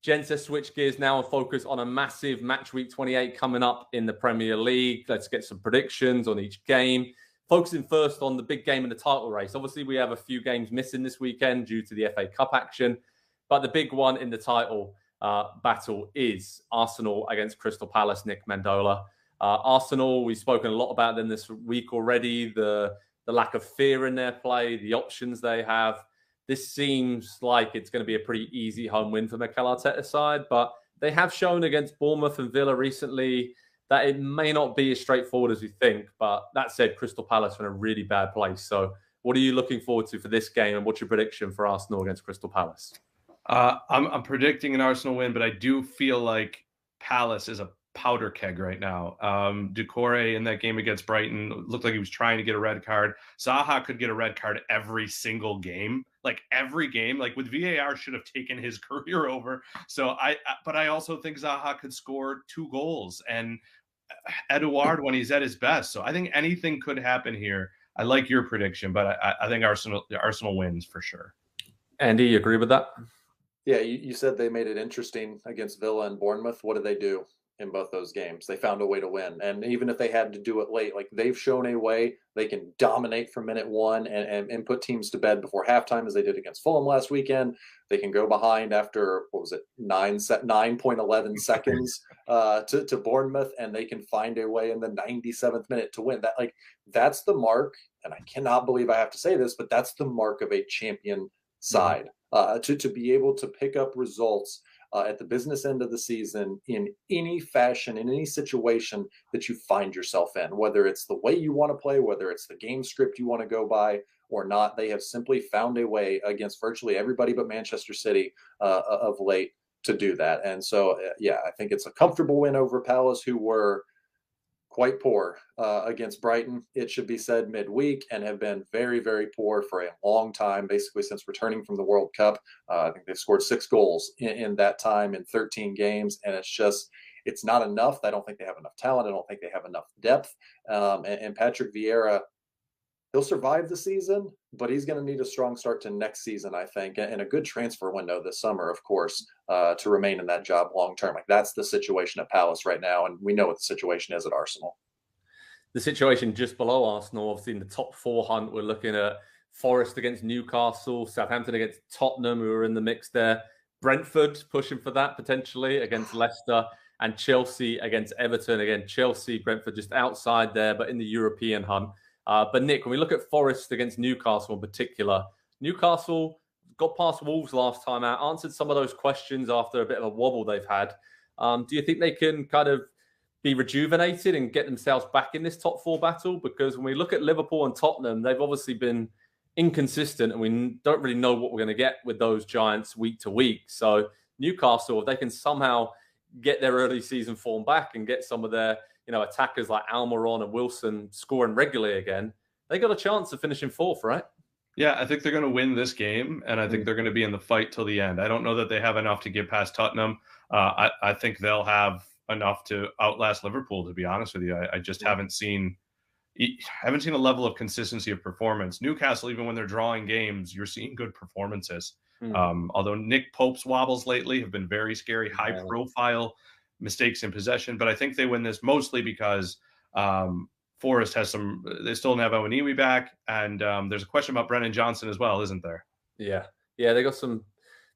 Gents, let's switch gears now and focus on a massive match week 28 coming up in the Premier League. Let's get some predictions on each game. Focusing first on the big game in the title race. Obviously, we have a few games missing this weekend due to the FA Cup action. But the big one in the title battle is Arsenal against Crystal Palace, Nick Mendola. Arsenal, we've spoken a lot about them this week already. The lack of fear in their play, the options they have. This seems like it's going to be a pretty easy home win for Mikel Arteta's side, but they have shown against Bournemouth and Villa recently that it may not be as straightforward as we think. But that said, Crystal Palace are in a really bad place. So what are you looking forward to for this game, and what's your prediction for Arsenal against Crystal Palace? I'm predicting an Arsenal win, but I do feel like Palace is a powder keg right now. Doucouré in that game against Brighton looked like he was trying to get a red card. Zaha could get a red card every single game, like every game. Like with VAR should have taken his career over. So but I also think Zaha could score 2 goals, and Edouard when he's at his best. So I think anything could happen here. I like your prediction, but I think Arsenal wins for sure. Andy, you agree with that? Yeah, you said they made it interesting against Villa and Bournemouth. What did they do in both those games? They found a way to win. And even if they had to do it late, like they've shown a way they can dominate from minute one and put teams to bed before halftime, as they did against Fulham last weekend. They can go behind after, 9.11 seconds to Bournemouth, and they can find a way in the 97th minute to win. That's the mark, and I cannot believe I have to say this, but that's the mark of a champion side. To be able to pick up results at the business end of the season in any fashion, in any situation that you find yourself in, whether it's the way you want to play, whether it's the game script you want to go by or not. They have simply found a way against virtually everybody but Manchester City of late to do that. And so, I think it's a comfortable win over Palace, who were quite poor against Brighton, it should be said, midweek, and have been very, very poor for a long time, basically since returning from the World Cup. I think they've scored 6 goals in that time in 13 games, and it's not enough. I don't think they have enough talent. I don't think they have enough depth. And Patrick Vieira, he'll survive the season, but he's going to need a strong start to next season, I think, and a good transfer window this summer, of course, to remain in that job long term. Like, that's the situation at Palace right now, and we know what the situation is at Arsenal. The situation just below Arsenal, obviously in the top 4 hunt, we're looking at Forest against Newcastle, Southampton against Tottenham, who are in the mix there, Brentford pushing for that potentially against Leicester, and Chelsea against Everton. Again, Chelsea, Brentford just outside there, but in the European hunt. But Nick, when we look at Forest against Newcastle in particular, Newcastle got past Wolves last time out, answered some of those questions after a bit of a wobble they've had. Do you think they can kind of be rejuvenated and get themselves back in this top 4 battle? Because when we look at Liverpool and Tottenham, they've obviously been inconsistent, and we don't really know what we're going to get with those giants week to week. So Newcastle, if they can somehow get their early season form back and get some of their attackers like Almiron and Wilson scoring regularly again, they got a chance of finishing 4th, right? Yeah, I think they're going to win this game, and I think they're going to be in the fight till the end. I don't know that they have enough to get past Tottenham. I think they'll have enough to outlast Liverpool, to be honest with you. I just haven't seen a level of consistency of performance. Newcastle, even when they're drawing games, you're seeing good performances. Although Nick Pope's wobbles lately have been very scary, high-profile mistakes in possession. But I think they win this mostly because Forest has they still don't have Oweniyi back. And there's a question about Brennan Johnson as well, isn't there? Yeah, they got some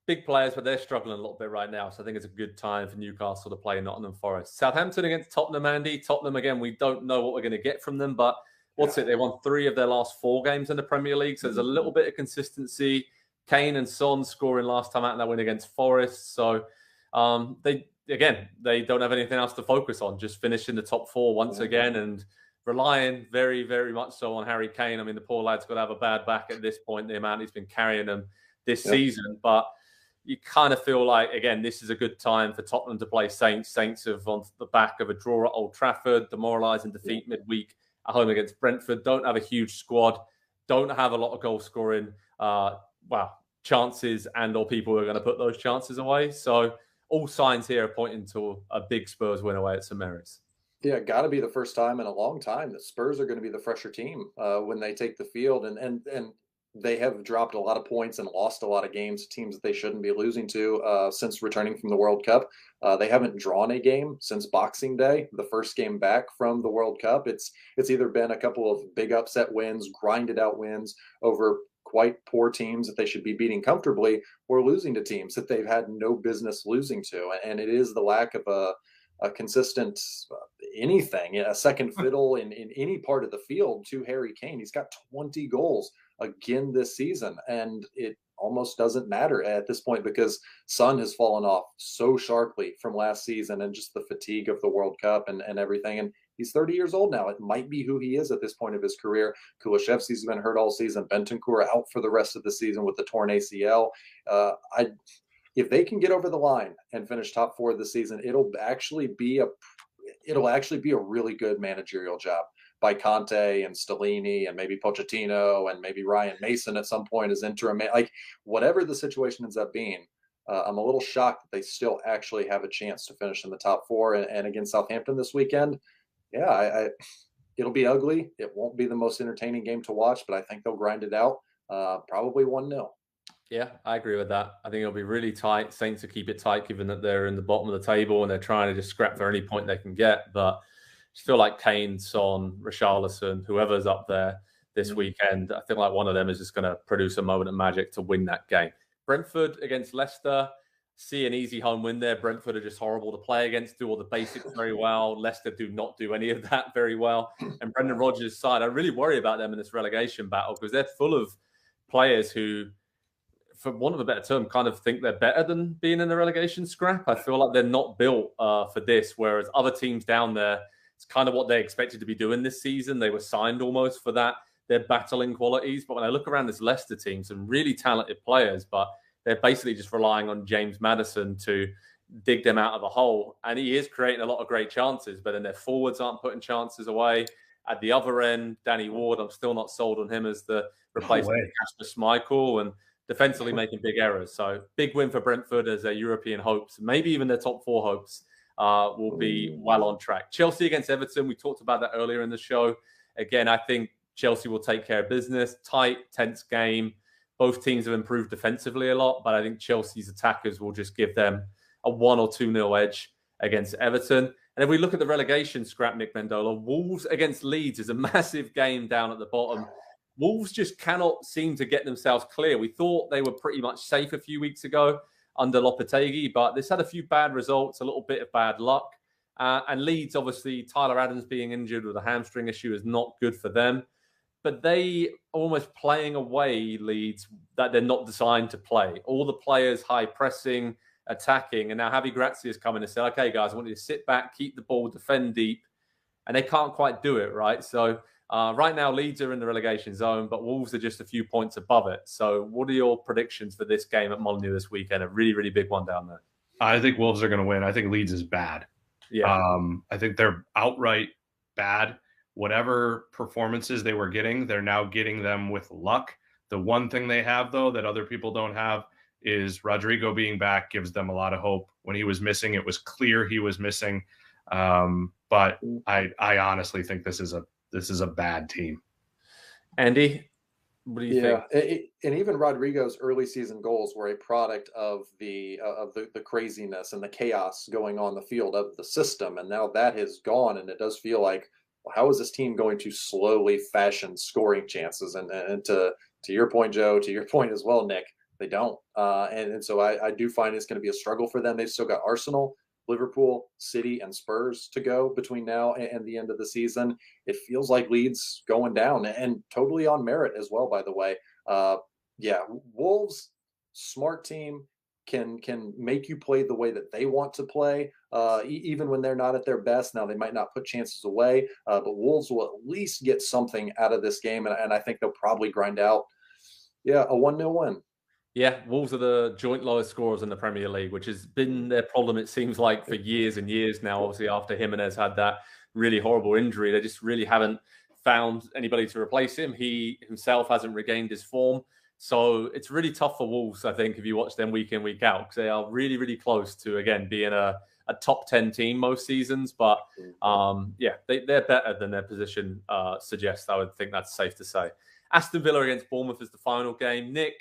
big players, but they're struggling a little bit right now. So I think it's a good time for Newcastle to play Nottingham Forest. Southampton against Tottenham, Andy. Tottenham, again, we don't know what we're going to get from them, but they won 3 of their last 4 games in the Premier League. So there's a little bit of consistency. Kane and Son scoring last time out in that win against Forest. So they don't have anything else to focus on, just finishing the top 4 once again and relying very, very much so on Harry Kane. I mean, the poor lad's got to have a bad back at this point, the amount he's been carrying them this season. But you kind of feel like, again, this is a good time for Tottenham to play Saints. Saints have on the back of a draw at Old Trafford, demoralising defeat midweek at home against Brentford. Don't have a huge squad. Don't have a lot of goal scoring chances or people who are going to put those chances away. So all signs here are pointing to a big Spurs win away at St Mary's. Yeah, got to be the first time in a long time that Spurs are going to be the fresher team when they take the field. And they have dropped a lot of points and lost a lot of games to teams that they shouldn't be losing to since returning from the World Cup. They haven't drawn a game since Boxing Day, the first game back from the World Cup. It's either been a couple of big upset wins, grinded out wins over quite poor teams that they should be beating comfortably, or losing to teams that they've had no business losing to. And it is the lack of a consistent anything, a second fiddle in any part of the field to Harry Kane. He's got 20 goals again this season, and it almost doesn't matter at this point because Son has fallen off so sharply from last season and just the fatigue of the World Cup and everything. And he's 30 years old now. It might be who he is at this point of his career. Kulishevsky's been hurt all season. Bentancur out for the rest of the season with the torn ACL. If they can get over the line and finish top 4 this season, it'll actually be a really good managerial job by Conte and Stellini and maybe Pochettino and maybe Ryan Mason at some point as interim. Like, whatever the situation ends up being, I'm a little shocked that they still actually have a chance to finish in the top 4. And against Southampton this weekend, yeah, it'll be ugly. It won't be the most entertaining game to watch, but I think they'll grind it out, probably 1-0. Yeah, I agree with that. I think it'll be really tight. Saints will keep it tight, given that they're in the bottom of the table and they're trying to just scrap for any point they can get. But I just feel like Kane, Son, Richarlison, whoever's up there this weekend, I feel like one of them is just going to produce a moment of magic to win that game. Brentford against Leicester, see an easy home win there. Brentford are just horrible to play against, do all the basics very well. Leicester do not do any of that very well. And Brendan Rodgers' side, I really worry about them in this relegation battle because they're full of players who, for want of a better term, kind of think they're better than being in the relegation scrap. I feel like they're not built for this, whereas other teams down there, it's kind of what they expected to be doing this season. They were signed almost for that. They're battling qualities. But when I look around this Leicester team, some really talented players, but they're basically just relying on James Maddison to dig them out of a hole. And he is creating a lot of great chances, but then their forwards aren't putting chances away. At the other end, Danny Ward, I'm still not sold on him as the replacement of Kasper Schmeichel, and defensively making big errors. So big win for Brentford as their European hopes, maybe even their top 4 hopes, will be well on track. Chelsea against Everton, we talked about that earlier in the show. Again, I think Chelsea will take care of business. Tight, tense game. Both teams have improved defensively a lot, but I think Chelsea's attackers will just give them a 1 or 2-0 edge against Everton. And if we look at the relegation scrap, Nick Mendola, Wolves against Leeds is a massive game down at the bottom. Wolves just cannot seem to get themselves clear. We thought they were pretty much safe a few weeks ago under Lopetegui, but this had a few bad results, a little bit of bad luck. And Leeds, obviously, Tyler Adams being injured with a hamstring issue is not good for them. But they are almost playing away Leeds that they're not designed to play. All the players high pressing, attacking. And now Javi Gracia has come in and said, okay, guys, I want you to sit back, keep the ball, defend deep. And they can't quite do it, right? So right now, Leeds are in the relegation zone, but Wolves are just a few points above it. So what are your predictions for this game at Molineux this weekend? A really, really big one down there. I think Wolves are going to win. I think Leeds is bad. Yeah. I think they're outright bad. Whatever performances they were getting, they're now getting them with luck. The one thing they have, though, that other people don't have is Rodrigo being back gives them a lot of hope. When he was missing, it was clear he was missing. But I honestly think this is a bad team. Andy, what do you think? And even Rodrigo's early season goals were a product of the craziness and the chaos going on the field of the system. And now that has gone, and it does feel like, well, how is this team going to slowly fashion scoring chances? And to your point, Joe, to your point as well, Nick, they don't. And so I do find it's going to be a struggle for them. They've still got Arsenal, Liverpool, City, and Spurs to go between now and the end of the season. It feels like Leeds going down, and totally on merit as well, by the way. Wolves, smart team, can make you play the way that they want to play, even when they're not at their best. Now, they might not put chances away, but Wolves will at least get something out of this game, and I think they'll probably grind out, a 1-0 win. Yeah, Wolves are the joint lowest scorers in the Premier League, which has been their problem, it seems like, for years and years now. Obviously, after Jimenez had that really horrible injury, they just really haven't found anybody to replace him. He himself hasn't regained his form. So it's really tough for Wolves, I think, if you watch them week in, week out, because they are really, really close to, again, being a top 10 team most seasons. But, they're better than their position suggests. I would think that's safe to say. Aston Villa against Bournemouth is the final game. Nick,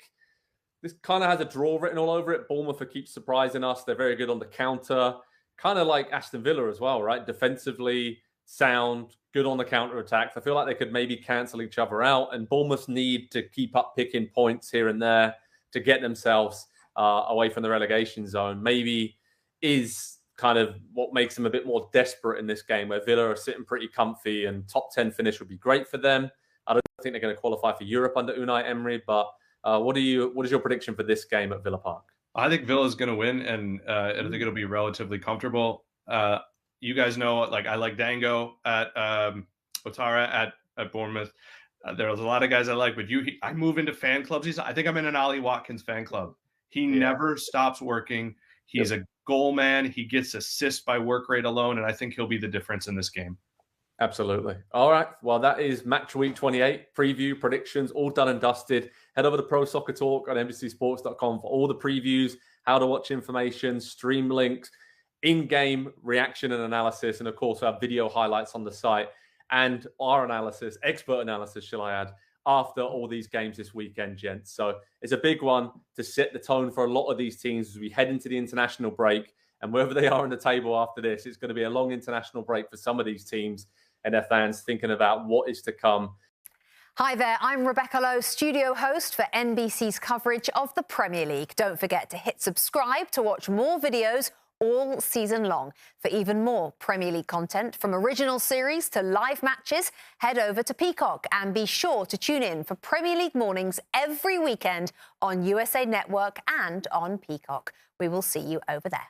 this kind of has a draw written all over it. Bournemouth keeps surprising us. They're very good on the counter, kind of like Aston Villa as well, right? Defensively sound, good on the counter attacks. I feel like they could maybe cancel each other out, and Bournemouth need to keep up picking points here and there to get themselves away from the relegation zone. Maybe is kind of what makes them a bit more desperate in this game, where Villa are sitting pretty comfy and top 10 finish would be great for them. I don't think they're going to qualify for Europe under Unai Emery, but what is your prediction for this game at Villa Park? I think Villa's going to win, and I think it'll be relatively comfortable. You guys know, like, I like Dango at Ouattara at Bournemouth. There's a lot of guys I like, but I move into fan clubs. I think I'm in an Ollie Watkins fan club. He never stops working. He's a goal man. He gets assists by work rate alone, and I think he'll be the difference in this game. Absolutely. All right. Well, that is Match Week 28. Preview, predictions, all done and dusted. Head over to Pro Soccer Talk on NBCSports.com for all the previews, how to watch information, stream links, in-game reaction and analysis, and of course our video highlights on the site, and our analysis, expert analysis, shall I add, after all these games this weekend, gents. So it's a big one to set the tone for a lot of these teams as we head into the international break. And wherever they are on the table after this, it's going to be a long international break for some of these teams and their fans thinking about what is to come. Hi there, I'm Rebecca Lowe, studio host for NBC's coverage of the Premier League. Don't forget to hit subscribe to watch more videos all season long. For even more Premier League content, from original series to live matches, head over to Peacock and be sure to tune in for Premier League mornings every weekend on USA Network and on Peacock. We will see you over there.